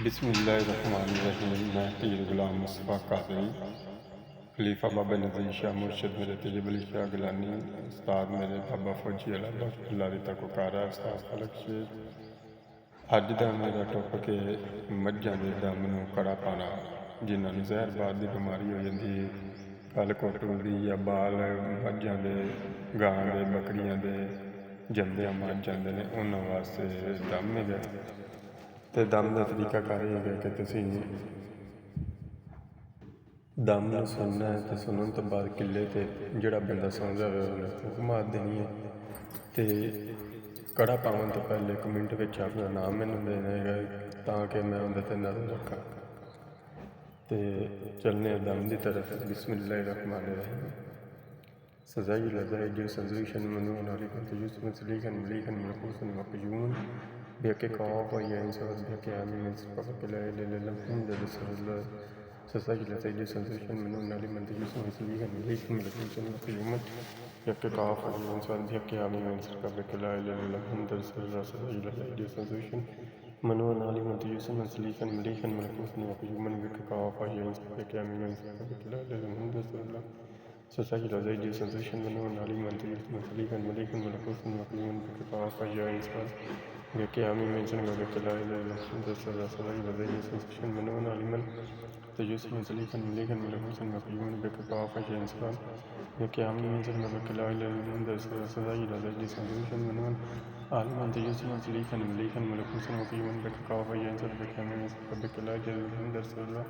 बिस्मिल्लाहिर्रहमानिर्रहीम। मैं पीर गुलाम मुस्तफ़ा कादरी, खलीफा बाबा नज़ीर शाह मुर्शद मेरे तैयब अली शाह गिलानी, उस्ताद मेरे बाबा फौजी अल्लाह तकुकारा उस्ताद खलक शेख। अज का मेरा टॉपिक है मझां के दम नूं कड़ा पाना, जिन्हां नूं जहरबाद की बीमारी हो जाती है, गल कोटू की या बाल मझां के गां के बकरियां के जमदियां मर जाते हैं, उन्हां वास्ते दम है। तो दम का तरीकाकार यह है कि तुसीं दम नूं सुनना है, तो सुनने तो बाद किले ते जिहड़ा बंदा सौ जावे उन्हें फूक मार देनी है। तो कड़ा पावन तो पहले 1 मिनट में अपना नाम मैनू देना है ताकि मैं उहदे ते नज़र रखा। तो चलने दम की तरफ। बिस्मिल्लाहिर्रहमानिर्रहीम। सज़ाई लज़ाई जो सज़ुशन मनून मसलीकन मलीकन मलकूसन मकजून बेके कौफ या इंसास बेके आमी में सफ़ा ला इलाहा इल्लल्लाह सज़ाई लज़ाई जो सज़ुशन मनून नाली मंतजुस मसलीकन मलीकन मलकूसन मकजून बेके कौफ या इंसास बेके आमी में सफ़ा ला इलाहा इल्लल्लाह सज़ाई लज़ाई जो सज़ुशन मनून नाली मंतजुस मसलीकन मलीकन मलकूसन मकजून बेके कौफ या इंसास बेके आमी में सफ़ा ला इलाहा इल्लल्लाह सज़ाई लज़ाई जो सज़ुशन मनून नाली मंतजुस मसलीकन मलीकन मलकूसन मकजून बेके कौफ या इंसास बेके आमी में सफ़ा ला इलाहा इल्लल्लाह सज़ाई लज़ाई जो सज़ुशन मनून नाली मंतजुस मसलीकन मलीकन मलकूसन मकजून बेके कौफ या इंसास बेके आमी में सफ़ा ला इलाहा इल्लल्लाह सज़ाई लज़ाई जो सज़ुशन मनून नाली मंतजुस मसलीकन मलीकन मलकूसन मकजून बेके कौफ या इंसास बेके आमी में सफ़ा ला इलाहा इल्लल्लाह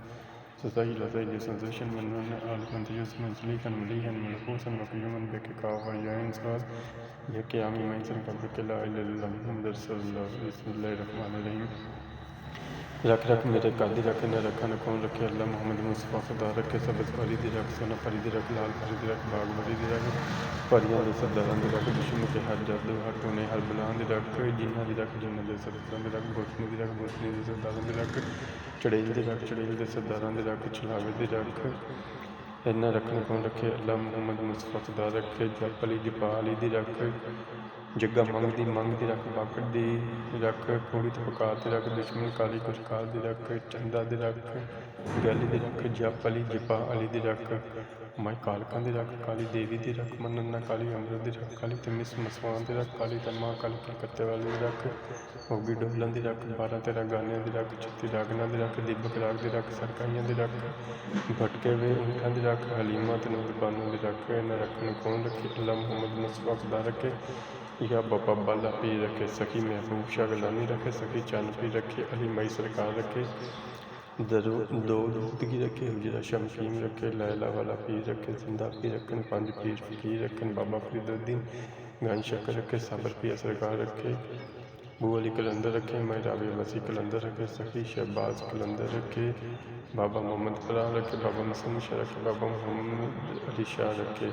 सज़ाई लज़ाई जो सज़ुशन मनून नाली मंतजुस मसलीकन मलीकन मलकूसन मकजून बेके कौफ या इंसास बेके आमी में सफ़ा ला इलाहा इल्लल्लाह। बिस्मिल्लाहिर्रहमानिर्रहीम। रख रख मेरे कादी रख न रखा न कौन रखे अल्लाह मोहम्मद मुस्तफ़ा खुदा रखे सबस परी दी रख सोना परी दी रख लाल परी दी रख बाग परी दी रख परियां दे सरदारां दी रख दुश्मन के हर जादू हर टोने हर बलां दी रख जिन्हां दी रख जिन्हां दे सरदारां दी रख बोसनी दी रख बोसनी दे सरदारां दी रख चड़ेल दी रख चड़ेल दे सरदारां दी रख छलावे दी रख इन्ना रखने कौन रखे अल्लाह मोहम्मद मुस्तफ़ा खुदा रखे जप अली जपा अली दी रख जग्गा मंग दी रख बाकड़ दी रख पूड़ी तो पका दी रख दुश्मन काली कुशकार दी रख चंदा दी रख गैली दी रख जप अली जपा अली दी रख माई कालकां दी रख काली देवी दी रख मनन्ना काली अमृत दी रख काली तमिस मसवान दी रख काली तम्मा काली कलकत्ते वाली दी रख होगी डोलन दी रख 12-13 गाने दी रख 36 रागना दी रख दीपक राग दी रख सरकाइयां दी रख भटके वे ऊँटां दी रख हलीमा ते नूर बानू दी रख इन्ना रखने कौन रखे अल्लाह मोहम्मद मुस्तफ़ा खुदा रखे या बाबा बाला पीर रखे सखी महबूब शाह गिलानी रखे सखी चंद पीर रखे अली मई सरकार रखे दो दूदगी रखे हुजरा शमकीम रखे लैला वाला पीर रखे जिंदा पीर रखन 5 पीर फकीर रखन बाबा फरीदुद्दीन गन शक्कर रखे साबर पिया सरकार रखे बू अली कलंदर रखे मैं राबी वसी कलंदर रखे सखी शहबाज कलंदर रखे बाबा मोहम्मद फलाह रखे बाबा मसूम शाह रखे बाबा मोहम्मद अली शाह रखे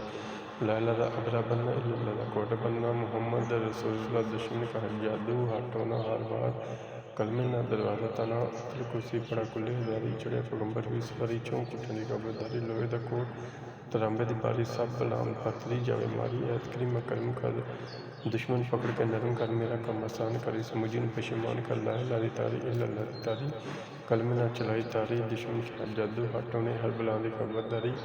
लैला अबरा बनना इल्ला कोट बनना मोहम्मद रसूलुल्लाह दुश्मन का हर जादू हटोना हर बार कलमे ना दरवाज़ा तना अखिल कुर्सी पड़ा कुल्ले हजारी चढ़िया पैगंबर भी सवारी चौंक उठने की कबरदारी लोहे का कोट तरांबे की बारी सब बलाम पतली जावे मारी ऐत करी मैं कर्म कर दुश्मन पकड़ के नरम कर मेरा कम आसान करी समुझन पशेमान कर लारी तारी इल्ला तारी कलमे ना चलाई तारी दुश्मन हर जादू हटोने हर बलाम की कबरदारी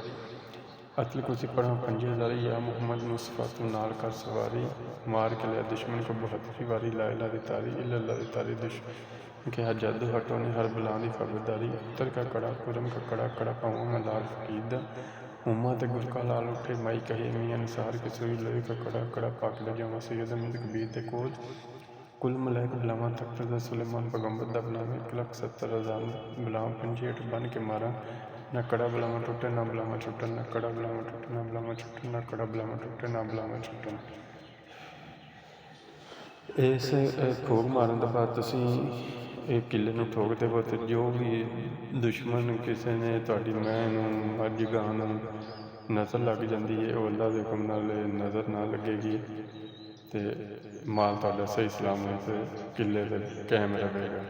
अतल कुछ पढ़ा 5000 या मोहम्मद मुस्तफ़ा तू नाल कर सवारी मार के लिया दुश्मन को 72 वारी ला इला दी तारी इल्ला दी तारी दुश्मन के हर जादू हटोने हर बलां दी खबरदारी उत्तर का कड़ा कुरम का कड़ा कड़ा पाऊँ मैं लाल फकीदा उम्मा ते गुल का लाल उठे माई कहे मियाँ निसार के सोई लोहे का कड़ा कड़ा पाक ले जावा सैयद अहमद कबीर ते कोल कुल मलैक बलावा तख्त सुलेमान पैगंबर दा बनावे 1,70,000 बलाम 65 बन के मारा ना कड़ा बलावा टुटे ना बलावा छुटन ना कड़ा बलावा टुटे ना बलावा छुटन ना कड़ा बलावा टुटे ना बलावा छुटन। इस फूक मारन तो बाद तुसीं एक किले में ठोकते हो तो जो भी दुश्मन किसी ने तुहाडी मैं मझ गां नज़र लग जाती है वो अल्लाह के हुक्म नाल नज़र ना लगेगी तो माल तुहाडा सही सलामत किले ते कायम रहेगा।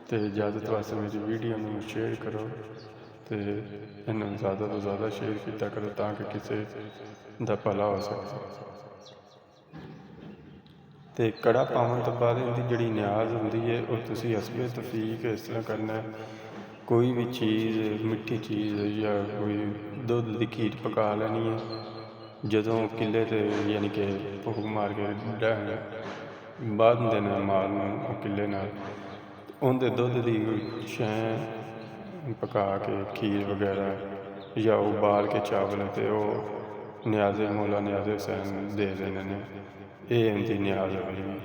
तो इजाज़त वास्ते मेरी वीडियो में शेयर करो तो इन्हों ज़्यादा तो ज़्यादा शेयर किया करो ताकि किसी का भला हो सके। ਤੇ ਕੜਾ ਪਾਉਣ ਤੋਂ ਬਾਅਦ ਇਹਦੀ ਜਿਹੜੀ ਨਿਆਜ਼ ਹੁੰਦੀ ਹੈ ਉਹ ਤੁਸੀਂ ਹਸਬੇ ਤੌਫੀਕ ਇਸ ਤਰ੍ਹਾਂ ਕਰਨਾ ਹੈ। ਕੋਈ ਵੀ ਚੀਜ਼ ਮਿੱਠੀ ਚੀਜ਼ ਜਾਂ ਕੋਈ ਦੁੱਧ ਦੀ ਖੀਰ ਪਕਾ ਲੈਣੀ ਹੈ। ਜਦੋਂ ਕਿੱਲੇ 'ਤੇ ਯਾਨੀ ਕਿ ਭੁੱਖ ਮਾਰ ਕੇ ਬਾਂਧ ਦੇਣਾ ਮਾਲ ਨੂੰ ਉਹ ਕਿੱਲੇ ਨਾਲ, ਉਹਦੇ ਦੁੱਧ ਦੀ ਸ਼ੈ ਪਕਾ ਕੇ ਖੀਰ ਵਗੈਰਾ ਜਾਂ ਉਬਾਲ ਕੇ ਚਾਵਲ ਅਤੇ ਉਹ ਨਿਆਜ਼ੇ ਮੌਲਾ ਨਿਆਜ਼ ਹੁਸੈਨ ਦੇ ਦਿੰਦੇ ਨੇ। ਇਹ ਇਹਦੀ ਨਿਆਜ਼ ਹੋਵੇਗੀ।